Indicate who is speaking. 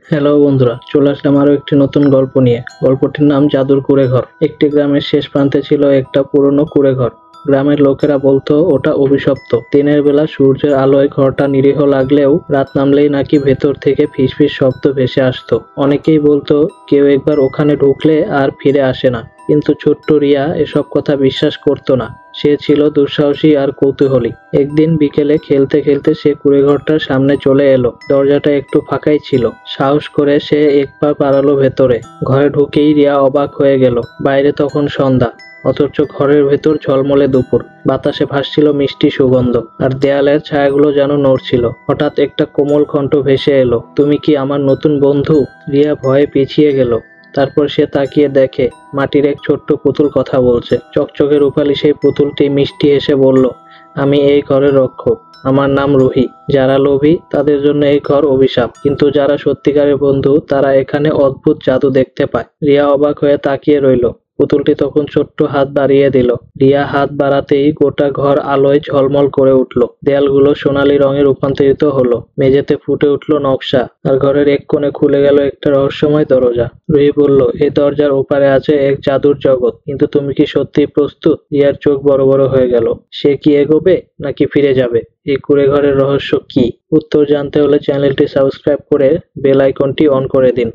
Speaker 1: Hello বন্ধুরা, চলে আসলাম আরো একটি নতুন গল্প নিয়ে। গল্পটির নাম জাদুর কুঁড়েঘর। একটি গ্রামের শেষ প্রান্তে ছিল একটা পুরনো কুঁড়েঘর। গ্রামের লোকেরা বলতো ওটা অভিশপ্ত। দিনের বেলা সূর্যের আলোয় ঘরটা নিরীহ লাগলেও রাত নামলেই নাকি ভেতর থেকে ফিসফিস শব্দ ভেসে আসতো। অনেকেই বলতো কেউ একবার ওখানে ঢুকলে আর ফিরে আসে না। কিন্তু ছোট্ট রিয়া এসব কথা বিশ্বাস করতো না। সে ছিল দুঃসাহসী আর কৌতূহলী। একদিন বিকেলে খেলতে খেলতে সে কুঁড়েঘরটার সামনে চলে এলো। দরজাটা একটু ফাঁকাই ছিল। সাহস করে সে এক পা বাড়ালো ভেতরে। ঘরে ঢুকেই রিয়া অবাক হয়ে গেল। বাইরে তখন সন্ধ্যা, অথচ ঘরের ভেতর ঝলমলে দুপুর। বাতাসে ভাসছিল মিষ্টি সুগন্ধ, আর দেয়ালের ছায়াগুলো যেন নড়ছিল। হঠাৎ একটা কোমল কণ্ঠ ভেসে এলো, তুমি কি আমার নতুন বন্ধু? রিয়া ভয়ে পিছিয়ে গেল। তারপর সে তাকিয়ে দেখে মাটির এক ছোট্ট পুতুল কথা বলছে। চকচকে রূপালী সেই পুতুলটি মিষ্টি হেসে বলল, আমি এই ঘরের রক্ষক। আমার নাম রুহি। যারা লোভী তাদের জন্য এই ঘর অভিশাপ, কিন্তু যারা সত্যিকারের বন্ধু তারা এখানে অদ্ভুত জাদু দেখতে পায়। রিয়া অবাক হয়ে তাকিয়ে রইল। পুতুলটি তখন ছোট্ট হাত বাড়িয়ে দিল। রিয়া হাত বাড়াতেই গোটা ঘর আলোয় ঝলমল করে উঠল। দেয়ালগুলো সোনালী রঙে রূপান্তরিত হলো। মেঝেতে ফুটে উঠল নকশা, আর ঘরের এক কোণে খুলে গেল একটা রহস্যময় দরজা। রুহি বলল, এই দরজার ওপারে আছে এক জাদুর জগৎ, কিন্তু তুমি কি সত্যিই প্রস্তুত? রিয়ার চোখ বড় বড় হয়ে গেল। সে কি এগোবে নাকি ফিরে যাবে? এই কুঁড়েঘরের রহস্য কি? উত্তর জানতে হলে চ্যানেলটি সাবস্ক্রাইব করে বেল আইকনটি অন করে দিন।